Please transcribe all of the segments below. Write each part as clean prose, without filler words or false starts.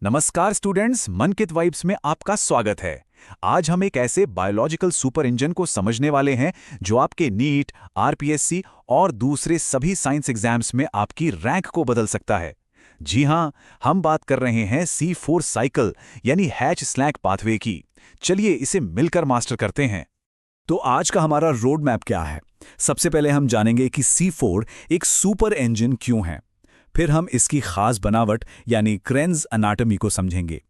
नमस्कार students, मनकित vibes में आपका स्वागत है। आज हम एक ऐसे बायोलॉजिकल सुपर इंजन को समझने वाले हैं जो आपके नीट, आरपीएससी और दूसरे सभी साइंस एग्जाम्स में आपकी रैंक को बदल सकता है। जी हां, हम बात कर रहे हैं C4 साइकिल यानी हैच स्लैग पाथवे की। चलिए इसे मिलकर मास्टर करते हैं। तो आज का हमारा रोड मैप क्या है? सबसे पहले हम जानेंगे कि C4 एक सुपर इंजन क्यों है। फिर हम इसकी खास बनावट यानी क्रेन्स एनाटॉमी को समझेंगे।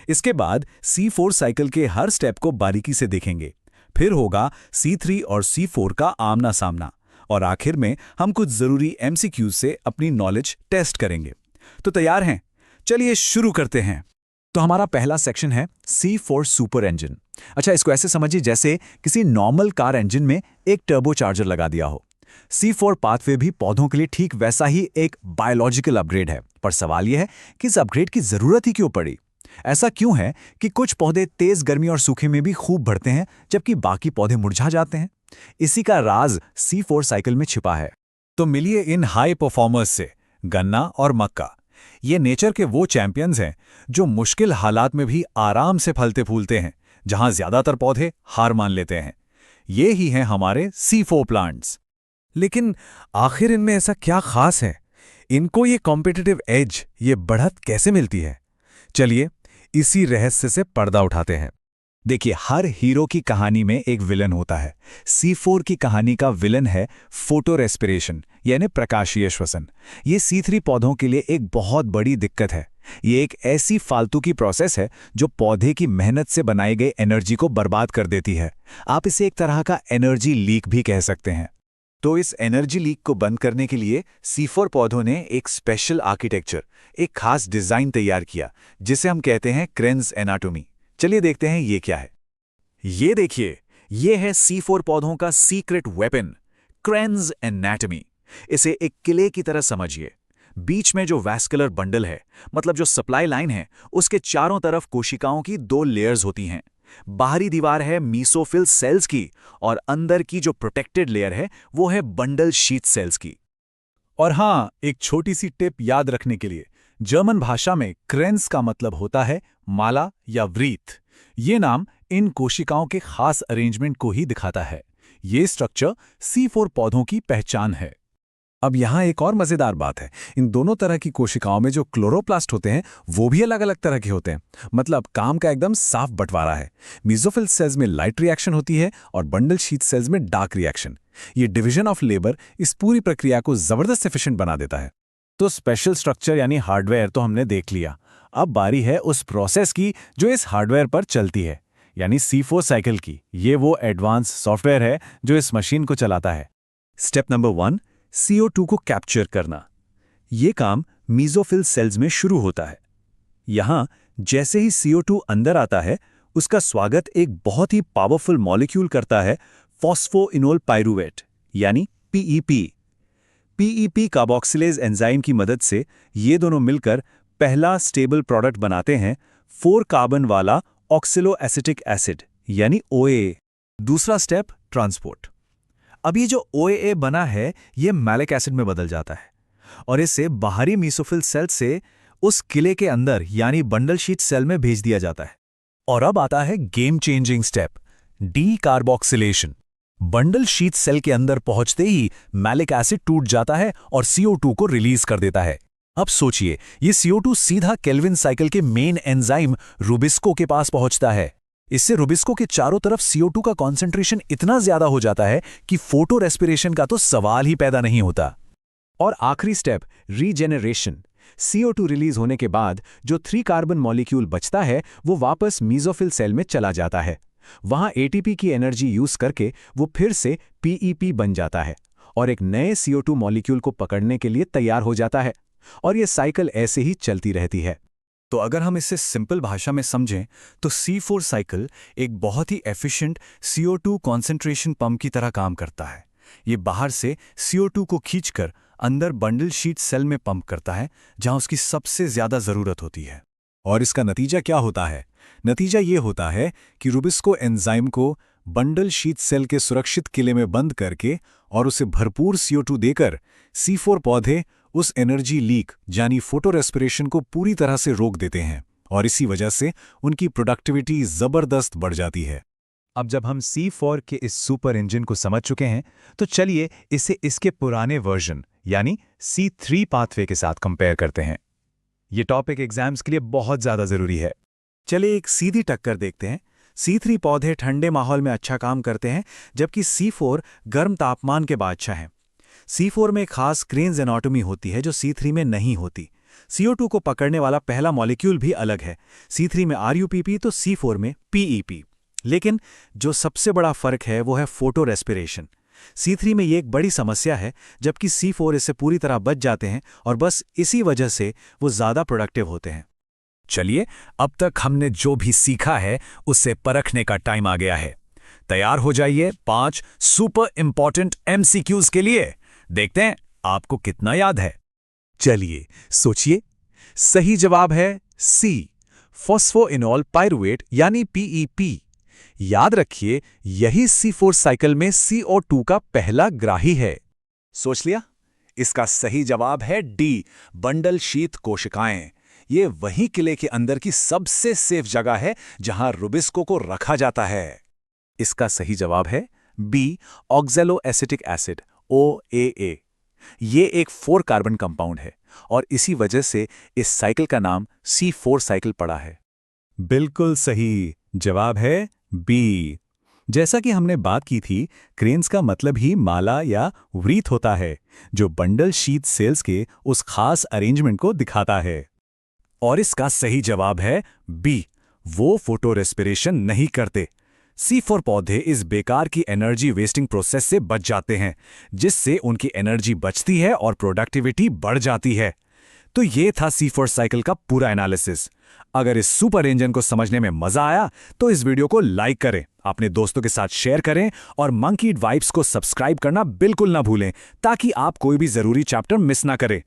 इसके बाद C4 साइकिल के हर स्टेप को बारीकी से देखेंगे। फिर होगा C3 और C4 का आमना सामना। और आखिर में हम कुछ जरूरी MCQs से अपनी नॉलेज टेस्ट करेंगे। तो तैयार हैं? चलिए शुरू करते हैं। तो हमारा पहला सेक्शन है C4 सुपर इंजन। अच्छा, इसको ऐसे समझिए जैसे किसी नॉर्मल कार इंजन में एक टर्बो चार्जर लगा दिया हो। C4 पाथवे भी पौधों के लिए ठीक वैसा ही एक बायोलॉजिकल अपग्रेड है। पर सवाल यह है कि इस अपग्रेड की जरूरत ही क्यों पड़ी? ऐसा क्यों है कि कुछ पौधे तेज गर्मी और सूखे में भी खूब बढ़ते हैं जबकि बाकी पौधे मुरझा जाते हैं? इसी का राज C4 साइकिल में छिपा है। तो मिलिए इन हाई परफॉर्मर्स से, गन्ना और मक्का। ये नेचर के वो चैंपियंस हैं जो मुश्किल हालात में भी आराम से फलते फूलते हैं, जहां ज्यादातर पौधे हार मान लेते हैं। ये ही हैं हमारे C4 प्लांट्स। लेकिन आखिर इनमें ऐसा क्या खास है? इनको ये कॉम्पिटिटिव एज, ये बढ़त कैसे मिलती है? चलिए इसी रहस्य से पर्दा उठाते हैं। देखिए, हर हीरो की कहानी में एक विलन होता है। C4 की कहानी का विलन है फोटो रेस्पिरेशन यानी प्रकाशीय श्वसन। ये C3 पौधों के लिए एक बहुत बड़ी दिक्कत है। ये एक ऐसी फालतू की प्रोसेस है जो पौधे की मेहनत से बनाई गई एनर्जी को बर्बाद कर देती है। आप इसे एक तरह का एनर्जी लीक भी कह सकते हैं। तो इस एनर्जी लीक को बंद करने के लिए C4 पौधों ने एक स्पेशल आर्किटेक्चर, एक खास डिजाइन तैयार किया जिसे हम कहते हैं क्रेन्स एनाटॉमी। चलिए देखते हैं ये क्या है। ये देखिए, ये है C4 पौधों का सीक्रेट वेपन, क्रेन्स एनाटॉमी। इसे एक किले की तरह समझिए। बीच में जो वैस्कुलर बंडल है, मतलब जो सप्लाई लाइन है, उसके चारों तरफ कोशिकाओं की 2 लेयर्स होती हैं। बाहरी दीवार है मीसोफिल सेल्स की और अंदर की जो प्रोटेक्टेड लेयर है वो है बंडल शीथ सेल्स की। और हाँ, एक छोटी सी टिप याद रखने के लिए, जर्मन भाषा में क्रेन्स का मतलब होता है माला या व्रीथ। ये नाम इन कोशिकाओं के खास अरेंजमेंट को ही दिखाता है। ये स्ट्रक्चर C4 पौधों की पहचान है। अब यहाँ एक और मजेदार बात है, इन दोनों तरह की कोशिकाओं में जो क्लोरोप्लास्ट होते हैं वो भी अलग अलग तरह के होते हैं। मतलब काम का एकदम साफ बंटवारा है। मीसोफिल सेल्स में लाइट रिएक्शन होती है और बंडल शीथ सेल्स में डार्क रिएक्शन। ये डिवीजन ऑफ लेबर इस पूरी प्रक्रिया को जबरदस्त एफिशिएंट बना देता है। तो स्पेशल स्ट्रक्चर यानी हार्डवेयर तो हमने देख लिया। अब बारी है उस प्रोसेस की जो इस हार्डवेयर पर चलती है, यानी C4 साइकिल की। ये वो एडवांस सॉफ्टवेयर है जो इस मशीन को चलाता है। स्टेप नंबर 1, CO2 को कैप्चर करना। ये काम मीसोफिल सेल्स में शुरू होता है। यहां जैसे ही CO2 अंदर आता है, उसका स्वागत एक बहुत ही पावरफुल मॉलिक्यूल करता है, फॉस्फोइनोल पाइरूवेट यानी PEP। PEP कार्बोक्सिलेज एंजाइम की मदद से ये दोनों मिलकर पहला स्टेबल प्रोडक्ट बनाते हैं, 4 कार्बन वाला ऑक्सिलो एसिटिक एसिड यानी OAA। दूसरा स्टेप, ट्रांसपोर्ट। अब ये जो OAA बना है ये मैलिक एसिड में बदल जाता है और इसे बाहरी मीसोफिल सेल से उस किले के अंदर यानी बंडल शीथ सेल में भेज दिया जाता है। और अब आता है game changing step, decarboxylation. Bundle sheath cell के अंदर पहुंचते ही मैलिक एसिड टूट जाता है और CO2 को रिलीज कर देता है। अब सोचिए, ये CO2 सीधा केल्विन साइकिल के मेन एंजाइम रुबिस्को के पास पहुंचता है। इससे रुबिस्को के चारों तरफ CO2 का कॉन्सेंट्रेशन इतना ज्यादा हो जाता है कि फोटो रेस्पिरेशन का तो सवाल ही पैदा नहीं होता। और आखिरी स्टेप, रीजेनरेशन। CO2 रिलीज होने के बाद जो 3 कार्बन मॉलिक्यूल बचता है वो वापस मीसोफिल सेल में चला जाता है। वहां ATP की एनर्जी यूज करके वो फिर से PEP बन जाता है और एक नए CO2 मॉलिक्यूल को पकड़ने के लिए तैयार हो जाता है। और ये साइकिल ऐसे ही चलती रहती है। तो अगर हम इसे सिंपल भाषा में समझें तो C4 साइकिल एक बहुत ही एफिशिएंट CO2 कॉन्सेंट्रेशन पंप की तरह काम करता है। ये बाहर से CO2 को खींचकर अंदर बंडल शीथ सेल में पंप करता है जहां उसकी सबसे ज्यादा जरूरत होती है। और इसका नतीजा क्या होता है? नतीजा ये होता है कि रुबिस्को एंजाइम को बंडल शीथ सेल के सुरक्षित किले में बंद करके और उसे भरपूर CO2 देकर C4 पौधे उस एनर्जी लीक यानी फोटो रेस्पिरेशन को पूरी तरह से रोक देते हैं। और इसी वजह से उनकी प्रोडक्टिविटी जबरदस्त बढ़ जाती है। अब जब हम C4 के इस सुपर इंजन को समझ चुके हैं, तो चलिए इसे इसके पुराने वर्जन यानी C3 पाथवे के साथ कंपेयर करते हैं। ये टॉपिक एग्जाम्स के लिए बहुत ज़्यादा ज़रूरी है। चलिए एक सीधी टक्कर देखते हैं। C3 पौधे ठंडे माहौल में अच्छा काम करते हैं, जबकि C4 गर्म तापमान के बादशाह हैं। C4 में एक खास क्रेन्स एनाटॉमी होती है जो C3 में नहीं होती। CO2 को पकड़ने वाला पहला मॉलिक्यूल भी अलग है। C3 में RUPP तो C4 में PEP। लेकिन जो सबसे बड़ा फर्क है वो है फोटो रेस्पिरेशन। C3 में ये एक बड़ी समस्या है, जबकि C4 इससे पूरी तरह बच जाते हैं और बस इसी वजह से वो ज़्यादा प्रोडक्टिव होते हैं। चलिए, अब तक हमने जो भी सीखा है उससे परखने का टाइम आ गया है। तैयार हो जाइए 5 सुपर इंपॉर्टेंट MCQs के लिए। देखते हैं आपको कितना याद है। चलिए सोचिए। सही जवाब है C, फॉस्फोइनॉल पाइरुवेट यानी PEP। याद रखिए, यही C4 साइकिल में CO2 का पहला ग्राही है। सोच लिया? इसका सही जवाब है D, बंडल शीत कोशिकाएं। ये वही किले के अंदर की सबसे सेफ जगह है जहां रुबिस्को को रखा जाता है। इसका सही जवाब है B, oxalo acetic acid OAA। ये एक 4 कार्बन कंपाउंड है और इसी वजह से इस साइकिल का नाम C4 साइकिल पड़ा है। बिल्कुल सही जवाब है B। जैसा कि हमने बात की थी, क्रेन्स का मतलब ही माला या व्रीथ होता है, जो बंडल शीट सेल्स के उस खास अरेंजमेंट को दिखाता है। और इसका सही जवाब है B, वो फोटो रेस्पिरेशन नहीं करते। C4 पौधे इस बेकार की एनर्जी वेस्टिंग प्रोसेस से बच जाते हैं, जिससे उनकी एनर्जी बचती है और प्रोडक्टिविटी बढ़ जाती है। तो ये था C4 साइकिल का पूरा एनालिसिस। अगर इस सुपर इंजन को समझने में मजा आया तो इस वीडियो को लाइक करें, अपने दोस्तों के साथ शेयर करें और मंकी वाइब्स को सब्सक्राइब करना बिल्कुल ना भूलें, ताकि आप कोई भी जरूरी चैप्टर मिस ना करें।